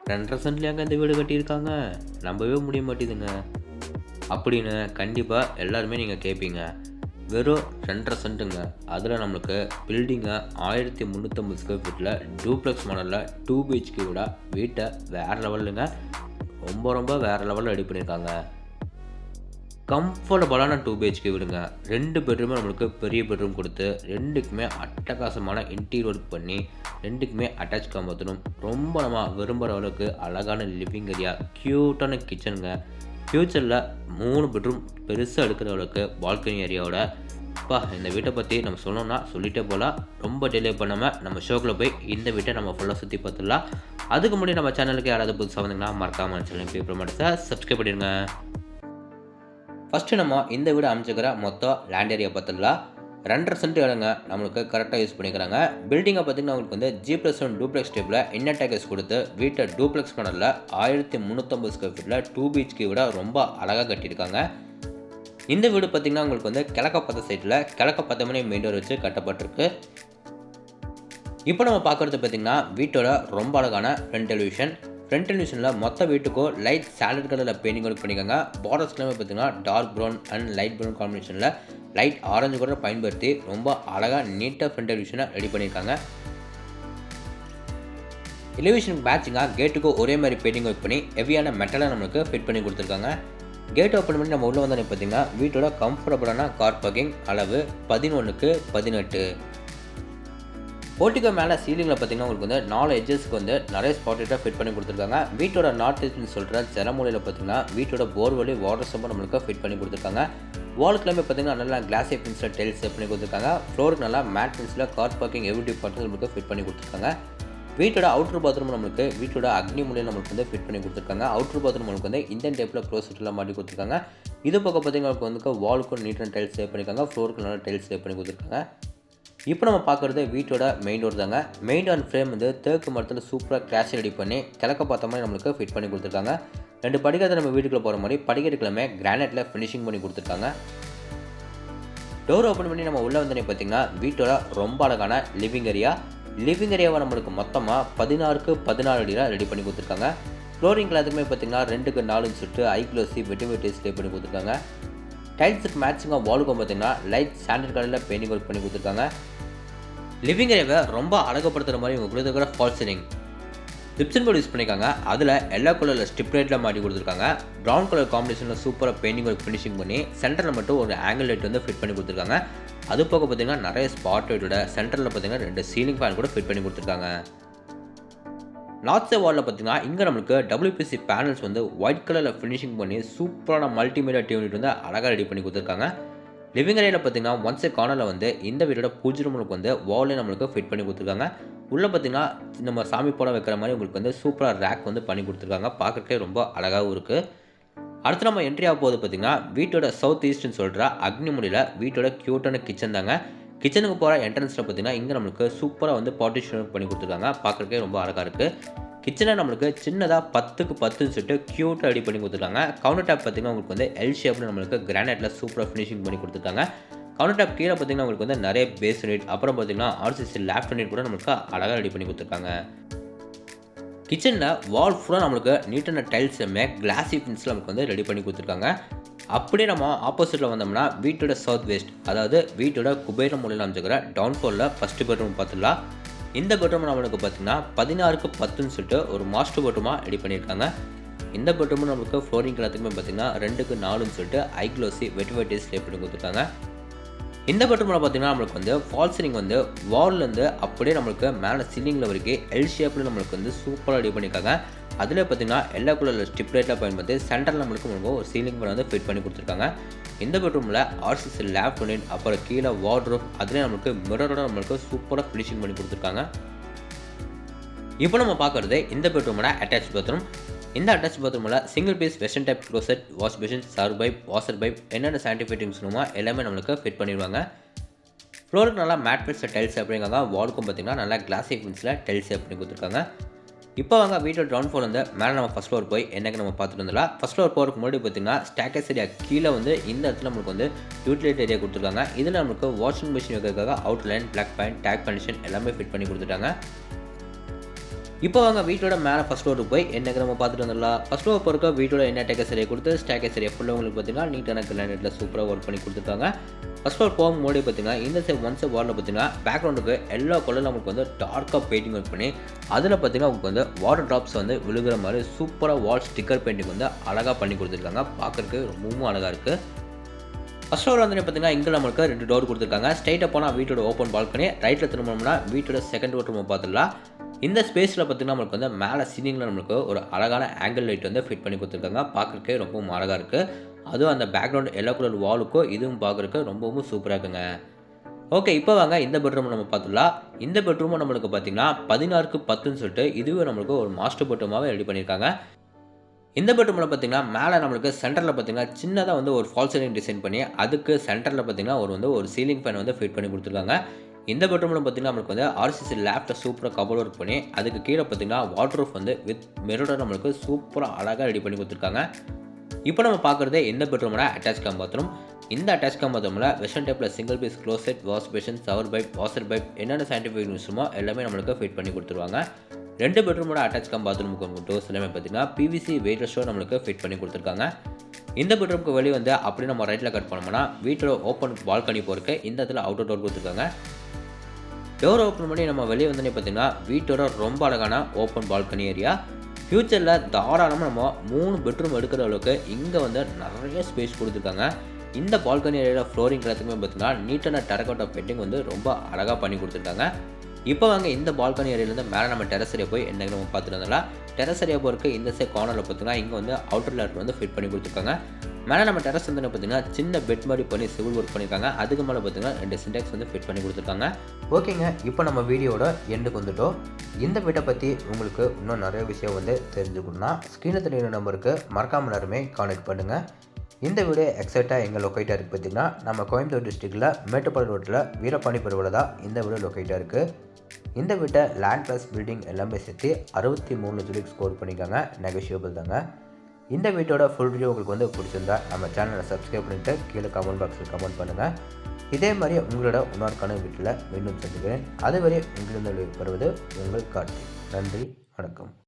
2 1/2 சென்ட்லயாங்க இந்த வீடு கட்டியிருக்காங்க? நம்பவே முடிய மாட்டேதுங்க. அப்படின்னு கண்டிப்பா எல்லாருமே நீங்க கேட்பீங்க. வெறும் 2 1/2 சென்ட்டுங்க. அதில நம்மளுக்கு பில்டிங்க 1350 ஸ்கொயர் ஃபீட்ல டூப்ளெக்ஸ் மாடல்ல 2 பிஹெச்கே வீடா வீட்ட வேற லெவலுங்க. ரொம்ப ரொம்ப வேற லெவல்ல ரெடி பண்ணியிருக்காங்க. கம்ஃபர்டபுளான 2 பிஹெச்கே வீடுங்க. 2 பெட்ரூமே நம்மளுக்கு பெரிய பெட்ரூம் குடுத்து, 2க்குமே அட்டகாசமான இன்டீரியர் ஒர்க் பண்ணி, 2க்குமே அட்டாச் பாத்ரூம். ரொம்ப நம்ம விரும்புற அளவுக்கு அழகான லிவிங் ஏரியா, கியூட்டான கிச்சனுங்க. ஃபியூச்சர்ல 3 பெட்ரூம் பெருசா எடுக்கிற அளவுக்கு பால்கனி ஏரியாவோட அப்பா! இந்த வீட்ட பத்தி நம்ம சொல்லணும்னா சொல்லிட்டே போலாம். ரொம்ப டிலே பண்ணாம நம்ம ஷோக்குள்ள போய் இந்த வீட்ட நம்ம ஃபுல்லா சுத்தி பார்த்துடலாம். அதுக்கு முன்னாடி நம்ம சேனலுக்கு யாராவது புதுசா வந்தீங்கன்னா மறக்காம சேனல் சப்ஸ்கிரைப் பண்ணிடுங்க. ஃபர்ஸ்ட்டு நம்ம இந்த வீடு அமைச்சுக்கிற மொத்தம் லேண்ட் ஏரியா பார்த்துடலாம். 2 1/2 சென்ட் இடங்க நம்மளுக்கு கரெக்டாக யூஸ் பண்ணிக்கிறாங்க. பில்டிங்கை பார்த்தீங்கன்னா உங்களுக்கு வந்து G+1 டூப்ளெக்ஸ் டைப்பில் இன்னர் டேக்கஸ் கொடுத்து வீட்டை டூப்ளெக்ஸ் மாடலில் 1350 ஸ்கொயர் ஃபீட்டில் 2 பிஹெச்கே விட ரொம்ப அழகாக கட்டியிருக்காங்க. இந்த வீடு பார்த்தீங்கன்னா உங்களுக்கு வந்து கிழக்க பார்த்த சைட்டில் கிழக்க 10 மணி மெயின் டோர் வச்சு கட்டப்பட்டிருக்கு. இப்போ நம்ம பார்க்குறது பார்த்தீங்கன்னா வீட்டோட ரொம்ப அழகான ஃப்ரண்ட் டெலிவிஷன். ஃப்ரண்ட் டெலிவிஷனில் மொத்த வீட்டுக்கும் லைட் சாலட் கலரில் பெயிண்டிங் ஒர்க் பண்ணியிருக்காங்க. பார்டர்ஸ் எல்லாமே பார்த்தீங்கன்னா dark brown and light brown காம்பினேஷனில் லைட் ஆரஞ்சு கூட பயன்படுத்தி ரொம்ப அழகாக நீட்டாக ஃப்ரண்ட் டெலிவிஷனை ரெடி பண்ணியிருக்காங்க. டெலிவிஷனுக்கு மேட்சிங்காக கேட்டுக்கு ஒரே மாதிரி பெயிண்டிங் ஒர்க் பண்ணி ஹெவியான மெட்டலை நம்மளுக்கு ஃபிட் பண்ணி கொடுத்துருக்காங்க. கேட் ஓப்பன் பண்ணி நம்ம உள்ளே வந்தோன்னே பார்த்தீங்கன்னா வீட்டோட கம்ஃபர்டபுளான கார் பார்க்கிங் அளவு 11க்கு 18. போர்ட்டிகோ மேலே சீலிங்கில் பார்த்தீங்கன்னா உங்களுக்கு வந்து 4 எட்ஜஸ்க்கு வந்து நிறைய ஸ்பாட்லைட்டாக ஃபிட் பண்ணி கொடுத்துருக்காங்க. வீட்டோட நார்த் ஈஸ்ட்னு சொல்கிற ஜனமூலையில் பார்த்தீங்கன்னா வீட்டோட போர்வெலி வாட்டர் சம்பம் நம்மளுக்கு ஃபிட் பண்ணி கொடுத்துருக்காங்க. வாலுக்குலாமே பார்த்தீங்கன்னா நல்லா கிளாஸி ஃபின்ஸில் டைல்ஸ் பண்ணி கொடுத்துருக்காங்க. ஃப்ளோருக்கு நல்லா மேட் ஃபின்ஸில் கார் பார்க்கிங் எவ்ரி பார்ட்ஸ் நம்மளுக்கு ஃபிட் பண்ணி கொடுத்துருக்காங்க. வீட்டோட அவுட்டர் பாத்ரூம் நம்மளுக்கு வீட்டோட அக்னி மூலையில் நம்மளுக்கு வந்து ஃபிட் பண்ணி கொடுத்துருக்காங்க. அவுட்டர் பாத்ரூம் நம்மளுக்கு வந்து இந்தியன் டைப்பில் க்ளோஸ்லாம் மாட்டி கொடுத்துருக்காங்க. இது பக்கம் பார்த்தீங்கன்னா வந்து வாலுக்கும் நீட்டான டைல்ஸ் சேவ் பண்ணியிருக்காங்க. ஃப்ளோருக்கு நல்லா டைல்ஸ் சேவ் பண்ணி கொடுத்துருக்காங்க. இப்போ நம்ம பார்க்குறது வீட்டோட மெயின் டோர் தாங்க. மெயின் டோர் ஃப்ரேம் வந்து தேக்கு மரத்தில் சூப்பராக கிராஷ் ரெடி பண்ணி கிழக்க பார்த்த மாதிரி நம்மளுக்கு ஃபிட் பண்ணி கொடுத்துருக்காங்க. 2 படிக்கட்டு நம்ம வீட்டுக்குள்ளே போகிற மாதிரி படிக்கட்டுக்குள்ளே கிரானைட்டில் ஃபினிஷிங் பண்ணி கொடுத்துருக்காங்க. டோர் ஓப்பன் பண்ணி நம்ம உள்ளே வந்தோடனே பார்த்தீங்கன்னா வீட்டோட ரொம்ப அழகான லிவிங் ஏரியா. லிவிங் ஏரியாவை நம்மளுக்கு மொத்தமாக 16க்கு 14 அடியில் ரெடி பண்ணி கொடுத்துருக்காங்க. ஃப்ளோரிங் எல்லாத்துக்குமே பார்த்தீங்கன்னா 2க்கு 4 சுட்டு ஐ க்ளோஸி வெட்டி ஸ்டே பண்ணி கொடுத்துருக்காங்க. டைல்ஸுக்கு மேட்சிங்காக வாலுக்கும் பார்த்தீங்கன்னா லைட் ஸ்டாண்டர்ட் கலரில் பெயிண்டிங் ஒர்க் பண்ணி கொடுத்துருக்காங்க. லிவிங் ஏரியாவை ரொம்ப அழகுப்படுத்துகிற மாதிரி இவங்க கொடுத்துருக்கிற fall ceiling Gibson board use பண்ணியிருக்காங்க. அதில் எல்லோ கலரில் ஸ்ட்ரிப் லைட்டில் மாட்டி கொடுத்துருக்காங்க. ப்ரௌன் கலர் காம்பினேஷனில் சூப்பராக பெயிண்டிங் ஒர்க் ஃபினிஷிங் பண்ணி சென்டரில் மட்டும் ஒரு ஆங்கிள் லைட் வந்து ஃபிட் பண்ணி கொடுத்துருக்காங்க. அது போக பார்த்தீங்கன்னா நிறைய ஸ்பாட் லைட்டோட சென்டரில் பார்த்தீங்கன்னா 2 சீலிங் ஃபேன் கூட ஃபிட் பண்ணி கொடுத்துருக்காங்க. நார்த் சைட் வாலில் பார்த்தீங்கன்னா இங்கே நம்மளுக்கு WPC பேனல்ஸ் வந்து ஒயிட் கலரில் ஃபினிஷிங் பண்ணி சூப்பரான மல்டிமீடியா டியூனிட் வந்து அழகாக ரெடி பண்ணி கொடுத்துருக்காங்க. லிவிங் ஏரியாவில் பார்த்தீங்கன்னா ஒன்ஸ் கார்னரில் வந்து இந்த வீட்டோட பூஜை ரூமுக்கு வந்து வால்லே நம்மளுக்கு ஃபிட் பண்ணி கொடுத்துருக்காங்க. உள்ளே பார்த்தீங்கன்னா நம்ம சாமி போட வைக்கிற மாதிரி உங்களுக்கு வந்து சூப்பராக ரேக் வந்து பண்ணி கொடுத்துருக்காங்க. பார்க்கறதுக்கே ரொம்ப அழகாகவும் இருக்குது. அடுத்து நம்ம என்ட்ரி ஆக போது பார்த்தீங்கன்னா வீட்டோட சவுத் ஈஸ்ட்னு சொல்கிற அக்னி மூலையில் வீட்டோட க்யூட்டான கிச்சன் தாங்க. கிச்சனுக்கு போகிற என்ட்ரன்ஸில் பார்த்தீங்கன்னா இங்கே நம்மளுக்கு சூப்பராக வந்து பார்ட்டிஷன் பண்ணி கொடுத்துருக்காங்க. பார்க்குறதுக்கே ரொம்ப அழகாக இருக்குது. கிச்சனை நம்மளுக்கு சின்னதாக 10க்கு 10 சொல்லிட்டு க்யூட்டாக ரெடி பண்ணி கொடுத்துருக்காங்க. கவுண்டர் டாப் பார்த்தீங்கன்னா உங்களுக்கு வந்து எல் ஷேப்பில் நம்மளுக்கு கிரானைட்டில் சூப்பராக ஃபினிஷிங் பண்ணி கொடுத்துருக்காங்க. கவுண்டர் டாப் கீழே பார்த்தீங்கன்னா உங்களுக்கு வந்து நிறைய பேஸ் யூனிட் அப்புறம் பார்த்தீங்கன்னா RCC லேஃப்ட் யூனிட் கூட நம்மளுக்கு அழகாக ரெடி பண்ணி கொடுத்துருக்காங்க. கிச்சனில் வால் ஃபுல்லாக நம்மளுக்கு நீட்டான டைல்ஸ் கிளாஸி ஃபின்ஸில் நமக்கு வந்து ரெடி பண்ணி கொடுத்துருக்காங்க. அப்படியே நம்ம ஆப்போசிட்டில் வந்தோம்னா வீட்டோட சவுத் வெஸ்ட் அதாவது வீட்டோட குபேர மூலையில் அமைச்சுக்கிற டவுன் ஃப்ளோரில் ஃபஸ்ட்டு பெட்ரூம் பார்த்துடலாம். இந்த பெட்ரூம் நம்மளுக்கு பார்த்தீங்கன்னா 16க்கு 10ன்னு சொல்லிட்டு ஒரு மாஸ்டர் பெட்ரூமாக ரெடி பண்ணியிருக்காங்க. இந்த பெட்ரூம் நம்மளுக்கு ஃப்ளோரிங் எல்லாத்துக்குமே பார்த்தீங்கன்னா 2க்கு 4ன்னு சொல்லிட்டு ஐ க்ளோஸி வெட்டி ஸ்லே பண்ணி கொடுத்துருக்காங்க. இந்த பெட்ரூமில் பார்த்தீங்கன்னா நம்மளுக்கு வந்து ஃபால் சீலிங் வந்து வால்லேருந்து அப்படியே நம்மளுக்கு மேலே சீலிங்கில் வரைக்கும் எல் ஷேப்பில் நம்மளுக்கு வந்து சூப்பராக ரெடி பண்ணியிருக்காங்க. அதில் பார்த்தீங்கன்னா எல்லா கலரில் ஸ்ட்ரிப் லைட்டாக பயன்படுத்தி சென்டரில் நம்மளுக்கு ஒரு சீலிங் பண்ண வந்து ஃபிட் பண்ணி கொடுத்துருக்காங்க. இந்த பெட்ரூமில் RCC லேப் யூனிட் அப்புறம் கீழே வார்ட்ரோப் அதிலே நம்மளுக்கு மிரரோட நம்மளுக்கு சூப்பராக ஃபினிஷிங் பண்ணி கொடுத்துருக்காங்க. இப்போ நம்ம பார்க்குறது இந்த பெட்ரூமோட அட்டாச் பாத்ரூம். இந்த அட்டாச் பாத்ரூமில் single piece western type closet, wash basin, serve pipe, washer pipe என்னென்ன சானிடைசேஷன்ஸ் வேணுமோ எல்லாமே நம்மளுக்கு ஃபிட் பண்ணிடுவாங்க. ஃப்ளோருக்கு நல்லா மேட் ஃபிட்ஸில் டைல்ஸ் அப்படிங்காங்க. வாலுக்கும் பார்த்தீங்கன்னா நல்லா கிளாஸி ஃபின்ஸில் டைல்ஸ் பண்ணி கொடுத்துருக்காங்க. இப்போ வாங்க வீட்டோட கிரவுண்ட் ஃப்ளோர் வந்து மேலே நம்ம ஃபஸ்ட் ஃப்ளோர் போய் என்னக்கு நம்ம பார்த்துட்டு வந்துடலாம். ஃபஸ்ட் ஃப்ளோர் போகிறதுக்கு முன்னாடி பார்த்தீங்கன்னா ஸ்டேக்கஸ் ஏரியா கீழே வந்து இந்த இடத்துல நம்மளுக்கு வந்து யூட்டிலைட் ஏரியா கொடுத்துருக்காங்க. இதில் நம்மளுக்கு வாஷிங் மிஷின் வைக்கிறதுக்காக அவுட் லைன், பிளாக் பாயிண்ட், டேக் கண்டிஷன் எல்லாமே ஃபிட் பண்ணி கொடுத்துட்டாங்க. இப்போ வாங்க வீட்டோட மேலே ஃபஸ்ட் ஃப்ளோருக்கு போய் என்னங்க நம்ம பார்த்துட்டு வந்துடலாம். ஃபஸ்ட் ஃப்ளோர் போகிறக்க வீட்டோட என்ன டேக்கஸ் ஏரியா கொடுத்து ஸ்டேக்கஸ் ஏரியா ஃபுல்லாக உங்களுக்கு பார்த்தீங்கன்னா நீட்டான கிரானைட்டில் சூப்பராக ஒர்க் பண்ணி கொடுத்துருக்காங்க. ஃபஸ்ட் ஃப்ளோர் போகும்போது பார்த்தீங்கன்னா இந்த சைட் ஒன் சைட் வாலில் பார்த்தீங்கன்னா பேக்ரவுண்டுக்கு எல்லா கலரில் நமக்கு வந்து டார்க்காக பெயிண்டிங் ஒர்க் பண்ணி அதில் பார்த்தீங்கன்னா உங்களுக்கு வந்து வாட்டர் ட்ராப்ஸ் வந்து விழுகிற மாதிரி சூப்பராக வால் ஸ்டிக்கர் பெயிண்டிங் வந்து அழகாக பண்ணி கொடுத்துருக்காங்க. பார்க்குறதுக்கு ரொம்பவும் அழகாக இருக்குது. ஃபஸ்ட் ஃப்ளோர் வந்து பார்த்தீங்கன்னா இங்கே நம்மளுக்கு 2 டோர் கொடுத்துருக்காங்க. ஸ்ட்ரைட்டாக போனால் வீட்டோட ஓப்பன் பால்கனி, ரைட்டில் திரும்பினோம்னா வீட்டோட செகண்ட் டோர் நம்ம பார்த்துடலாம். இந்த ஸ்பேஸில் பார்த்தீங்கன்னா நம்மளுக்கு வந்து மேலே சீலிங்கில் நம்மளுக்கு ஒரு அழகான ஆங்கிள் லைட் வந்து ஃபிட் பண்ணி கொடுத்துருக்காங்க. பார்க்குறதுக்கே ரொம்பவும் அழகாக இருக்குது. அதுவும் அந்த பேக்ரவுண்ட் எல்லோ கலர் வாலுக்கும் இதுவும் பார்க்குறதுக்கு ரொம்பவும் சூப்பராக இருக்குங்க. ஓகே, இப்போ வாங்க இந்த பெட்ரூம் நம்ம பார்த்துடலாம். இந்த பெட்ரூமும் நம்மளுக்கு பார்த்தீங்கன்னா 16க்கு 10ன்னு சொல்லிட்டு இதுவே நம்மளுக்கு ஒரு மாஸ்டர் பெட்ரூமாகவே ரெடி பண்ணியிருக்காங்க. இந்த பெட்ரூமில் பார்த்தீங்கன்னா மேலே நம்மளுக்கு சென்டரில் பார்த்தீங்கன்னா சின்னதாக வந்து ஒரு ஃபால் சீலிங் டிசைன் பண்ணி அதுக்கு சென்டரில் பார்த்தீங்கன்னா ஒரு சீலிங் ஃபேன் வந்து ஃபிட் பண்ணி கொடுத்துருக்காங்க. இந்த பெட்ரூமில் பார்த்தீங்கன்னா நம்மளுக்கு வந்து ஆர்சிசி லேப்டாப் சூப்பராக கபோர்ட் ஒர்க் பண்ணி அதுக்கு கீழே பார்த்தீங்கன்னா வாட்டர் ப்ரூஃப் வந்து வித் மிரரோட நம்மளுக்கு சூப்பராக அழகாக ரெடி பண்ணி கொடுத்துருக்காங்க. இப்போ நம்ம பார்க்குறது இந்த பெட்ரூமோட அட்டாச் கம் பாத்ரூம். இந்த அட்டாச் கம் பாத்ரூமில் வெஸ்டர்ன் டைப்பில் single piece closet, wash basin, shower pipe, washer pipe என்னென்ன சயின்டிஃபிக் யூஸ்மோ எல்லாமே நம்மளுக்கு ஃபிட் பண்ணி கொடுத்துருவாங்க. 2 பெட்ரூமோட அட்டாச் கம் பாத்ரூமுக்கு டோர்ஸ் எல்லாமே பார்த்தீங்கன்னா பிவிசி வெயிட்லெஸ் டோர் நம்மளுக்கு ஃபிட் பண்ணி கொடுத்துருக்காங்க. இந்த பெட்ரூமுக்கு வெளியே வந்து அப்படி நம்ம ரைட்டில் கட் பண்ணோம்னா வீட்டோட ஓப்பன் பால்கனி போகிறக்கு இந்த இடத்துல அவுட்டர் டோர் கொடுத்துருக்காங்க. டோர் ஓப்பன் பண்ணி நம்ம வெளியே வந்தோன்னே பார்த்தீங்கன்னா வீட்டோட ரொம்ப அழகான ஓப்பன் பால்கனி ஏரியா. ஃப்யூச்சரில் தாராளமாக நம்ம 3 பெட்ரூம் எடுக்கிற அளவுக்கு இங்கே வந்து நிறைய ஸ்பேஸ் கொடுத்துருக்காங்க. இந்த பால்கனி ஏரியாவில் ஃப்ளோரிங் எல்லாத்துக்குமே பார்த்தீங்கன்னா நீட்டான டெரகோட்டா பெயிண்டிங் வந்து ரொம்ப அழகாக பண்ணி கொடுத்துருக்காங்க. இப்போ வாங்க இந்த பால்கனி ஏரியாவிலேருந்து மேலே நம்ம டெரஸ் ஏரியா போய் என்ன நம்ம பார்த்துட்டு வந்தோம்னா டெரஸ் ஏரியா போகிறக்கு இந்த சைட் கார்னரில் பார்த்தீங்கன்னா இங்கே வந்து அவுட்டர் லேட் வந்து ஃபிட் பண்ணி கொடுத்துருக்காங்க. மேலே நம்ம டெரஸ் வந்து பார்த்தீங்கன்னா சின்ன பெட் மாதிரி பண்ணி சிவில் ஒர்க் பண்ணியிருக்காங்க. அதுக்கு மேலே பார்த்தீங்கன்னா 2 சின்டெக்ஸ் வந்து ஃபிட் பண்ணி கொடுத்துருக்காங்க. ஓகேங்க, இப்போ நம்ம வீடியோட எண்டுக்கு வந்துட்டோம். இந்த வீட்டை பற்றி உங்களுக்கு இன்னும் நிறைய விஷயம் வந்து தெரிஞ்சுக்கணும்னா ஸ்க்ரீனில் தெரியுற நம்பருக்கு மறக்காமல் எல்லாருமே கான்டெக்ட் பண்ணுங்கள். இந்த வீடியோ எக்ஸாக்டாக எங்கே லொக்கேட்டாக இருக்குது பார்த்தீங்கன்னா நம்ம கோயம்புத்தூர் டிஸ்ட்ரிக்டில் மேட்டுப்பாளையம் ரோட்டில் வீரபாணி பெருவில் தான் இந்த வீடியோ லொக்கேட்டாக இருக்குது. இந்த வீட்டை லேண்ட் ப்ளஸ் பில்டிங் எல்லாமே சேர்த்து 63 லட்சம் ஸ்கோர் பண்ணியிருக்காங்க. நெகோஷியபிள் தாங்க. இந்த வீட்டோட ஃபுல் வீடியோ உங்களுக்கு வந்து பிடிச்சிருந்தா நம்ம சேனலை சப்ஸ்கிரைப் பண்ணிவிட்டு கீழே கமெண்ட் பாக்ஸில் கமெண்ட் பண்ணுங்கள். இதே மாதிரி உங்களோட இன்னொரு வீட்டில் மீண்டும் சந்திக்கிறேன். அதுவரை உங்களிடம் வருவது உங்கள் கார்த்திக். நன்றி, வணக்கம்.